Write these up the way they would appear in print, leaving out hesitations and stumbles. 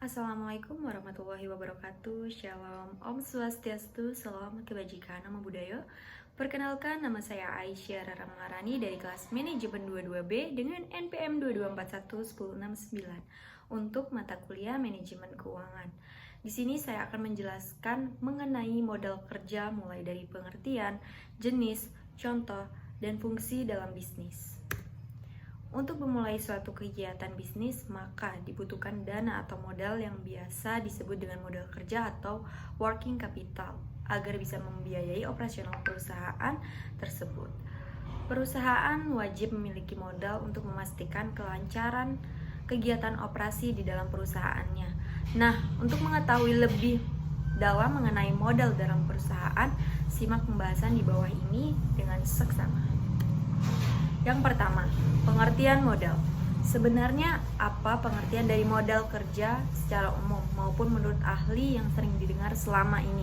Assalamualaikum warahmatullahi wabarakatuh. Shalom, Om Swastiastu, salam kebajikan, nama budaya. Perkenalkan, nama saya Aisyah Rara Maharani dari kelas Manajemen 22B dengan NPM 2241169 untuk mata kuliah Manajemen Keuangan. Di sini saya akan menjelaskan mengenai modal kerja mulai dari pengertian, jenis, contoh, dan fungsi dalam bisnis. Untuk memulai suatu kegiatan bisnis, maka dibutuhkan dana atau modal yang biasa disebut dengan modal kerja atau working capital agar bisa membiayai operasional perusahaan tersebut. Perusahaan wajib memiliki modal untuk memastikan kelancaran kegiatan operasi di dalam perusahaannya. Nah, untuk mengetahui lebih dalam mengenai modal dalam perusahaan, simak pembahasan di bawah ini dengan seksama. Yang pertama, pengertian modal. Sebenarnya apa pengertian dari modal kerja secara umum maupun menurut ahli yang sering didengar selama ini?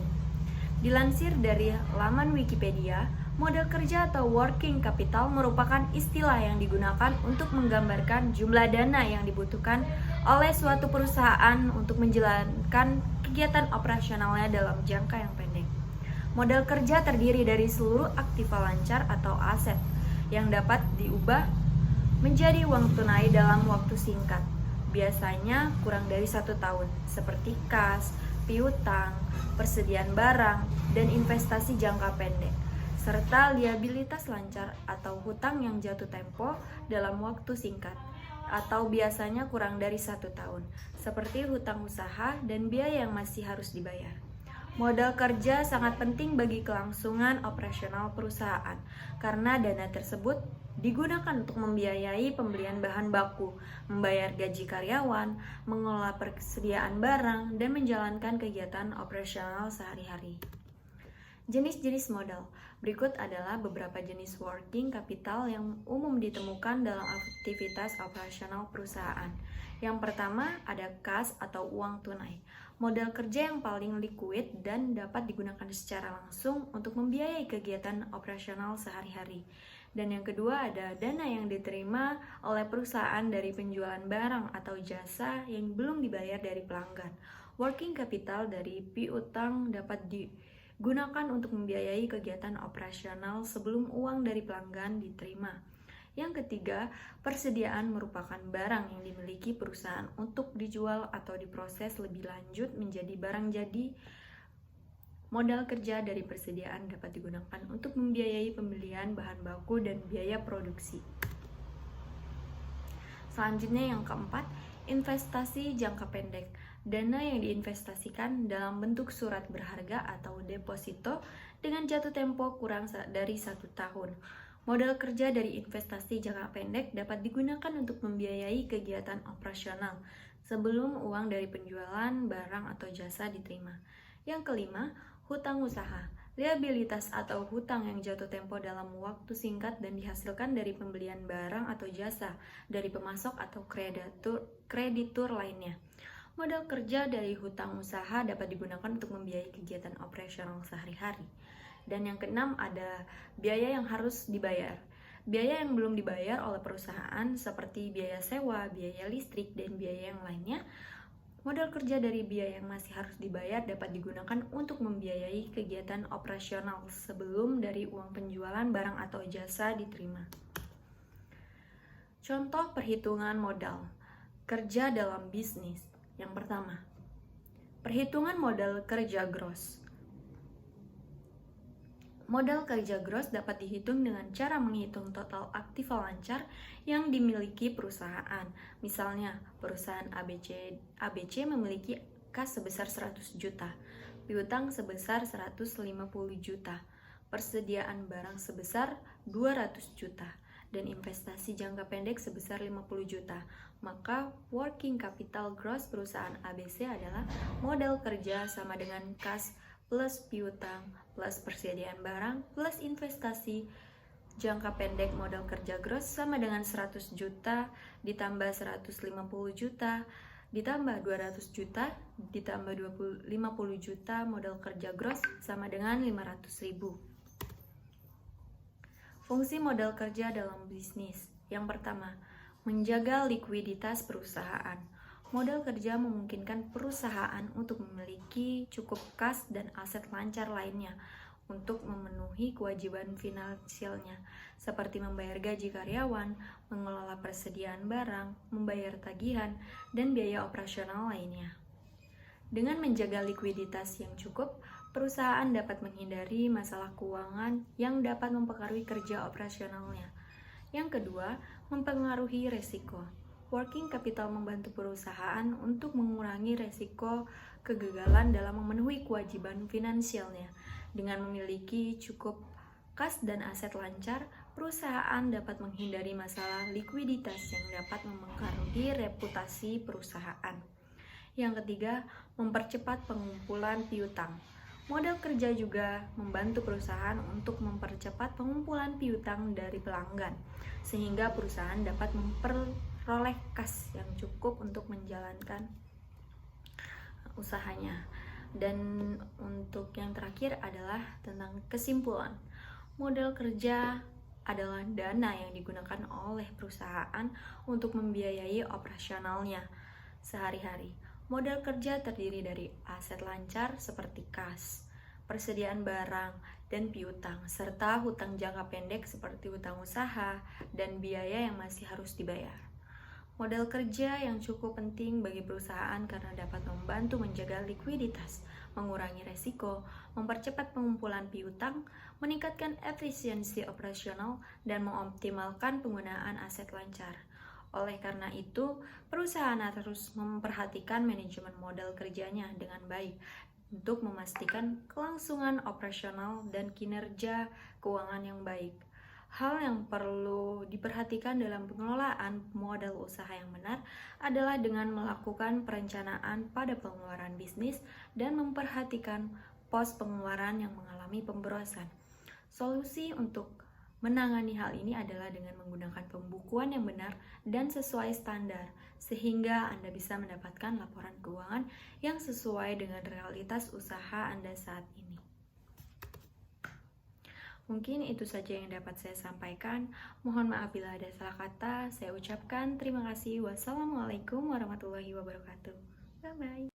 Dilansir dari laman Wikipedia, modal kerja atau working capital merupakan istilah yang digunakan untuk menggambarkan jumlah dana yang dibutuhkan oleh suatu perusahaan untuk menjalankan kegiatan operasionalnya dalam jangka yang pendek. Modal kerja terdiri dari seluruh aktiva lancar atau aset yang dapat diubah menjadi uang tunai dalam waktu singkat, biasanya kurang dari 1 tahun, seperti kas, piutang, persediaan barang, dan investasi jangka pendek, serta liabilitas lancar atau hutang yang jatuh tempo dalam waktu singkat, atau biasanya kurang dari 1 tahun, seperti hutang usaha dan biaya yang masih harus dibayar. Modal kerja sangat penting bagi kelangsungan operasional perusahaan karena dana tersebut digunakan untuk membiayai pembelian bahan baku, membayar gaji karyawan, mengelola persediaan barang, dan menjalankan kegiatan operasional sehari-hari. Jenis-jenis modal. Berikut adalah beberapa jenis working capital yang umum ditemukan dalam aktivitas operasional perusahaan. Yang pertama ada kas atau uang tunai. Modal kerja yang paling liquid dan dapat digunakan secara langsung untuk membiayai kegiatan operasional sehari-hari. Dan yang kedua ada dana yang diterima oleh perusahaan dari penjualan barang atau jasa yang belum dibayar dari pelanggan. Working capital dari piutang dapat digunakan untuk membiayai kegiatan operasional sebelum uang dari pelanggan diterima. Yang ketiga, persediaan merupakan barang yang dimiliki perusahaan untuk dijual atau diproses lebih lanjut menjadi barang jadi. Modal kerja dari persediaan dapat digunakan untuk membiayai pembelian bahan baku dan biaya produksi. Selanjutnya yang keempat, investasi jangka pendek. Dana yang diinvestasikan dalam bentuk surat berharga atau deposito dengan jatuh tempo kurang dari 1 tahun. Modal kerja dari investasi jangka pendek dapat digunakan untuk membiayai kegiatan operasional sebelum uang dari penjualan barang atau jasa diterima. Yang kelima, hutang usaha. Liabilitas atau hutang yang jatuh tempo dalam waktu singkat dan dihasilkan dari pembelian barang atau jasa dari pemasok atau kreditur lainnya. Modal kerja dari hutang usaha dapat digunakan untuk membiayai kegiatan operasional sehari-hari. Dan yang keenam ada biaya yang harus dibayar. Biaya yang belum dibayar oleh perusahaan seperti biaya sewa, biaya listrik, dan biaya yang lainnya. Modal kerja dari biaya yang masih harus dibayar dapat digunakan untuk membiayai kegiatan operasional sebelum dari uang penjualan barang atau jasa diterima. Contoh perhitungan modal kerja dalam bisnis. Yang pertama, perhitungan modal kerja gross. Modal kerja gross dapat dihitung dengan cara menghitung total aktiva lancar yang dimiliki perusahaan. Misalnya, perusahaan ABC memiliki kas sebesar 100 juta, piutang sebesar 150 juta, persediaan barang sebesar 200 juta, dan investasi jangka pendek sebesar 50 juta. Maka working capital gross perusahaan ABC adalah modal kerja sama dengan kas plus piutang plus persediaan barang plus investasi jangka pendek modal kerja gross sama dengan 100 juta ditambah 150 juta ditambah 200 juta ditambah 50 juta modal kerja gross sama dengan 500.000. Fungsi modal kerja dalam bisnis. Yang pertama, menjaga likuiditas perusahaan. Modal kerja memungkinkan perusahaan untuk memiliki cukup kas dan aset lancar lainnya untuk memenuhi kewajiban finansialnya, seperti membayar gaji karyawan, mengelola persediaan barang, membayar tagihan, dan biaya operasional lainnya. Dengan menjaga likuiditas yang cukup, perusahaan dapat menghindari masalah keuangan yang dapat mempengaruhi kerja operasionalnya. Yang kedua, mempengaruhi resiko. Working capital membantu perusahaan untuk mengurangi resiko kegagalan dalam memenuhi kewajiban finansialnya. Dengan memiliki cukup kas dan aset lancar, perusahaan dapat menghindari masalah likuiditas yang dapat mempengaruhi reputasi perusahaan. Yang ketiga, mempercepat pengumpulan piutang. Modal kerja juga membantu perusahaan untuk mempercepat pengumpulan piutang dari pelanggan, sehingga perusahaan dapat memperoleh kas yang cukup untuk menjalankan usahanya. Dan untuk yang terakhir adalah tentang kesimpulan. Modal kerja adalah dana yang digunakan oleh perusahaan untuk membiayai operasionalnya sehari-hari. Modal kerja terdiri dari aset lancar seperti kas, persediaan barang, dan piutang, serta hutang jangka pendek seperti hutang usaha dan biaya yang masih harus dibayar. Modal kerja yang cukup penting bagi perusahaan karena dapat membantu menjaga likuiditas, mengurangi resiko, mempercepat pengumpulan piutang, meningkatkan efisiensi operasional, dan mengoptimalkan penggunaan aset lancar. Oleh karena itu, perusahaan harus memperhatikan manajemen modal kerjanya dengan baik untuk memastikan kelangsungan operasional dan kinerja keuangan yang baik. Hal yang perlu diperhatikan dalam pengelolaan modal usaha yang benar adalah dengan melakukan perencanaan pada pengeluaran bisnis dan memperhatikan pos pengeluaran yang mengalami pemborosan. Solusi untuk menangani hal ini adalah dengan menggunakan pembukuan yang benar dan sesuai standar, sehingga Anda bisa mendapatkan laporan keuangan yang sesuai dengan realitas usaha Anda saat ini. Mungkin itu saja yang dapat saya sampaikan. Mohon maaf bila ada salah kata. Saya ucapkan terima kasih. Wassalamualaikum warahmatullahi wabarakatuh. Bye-bye.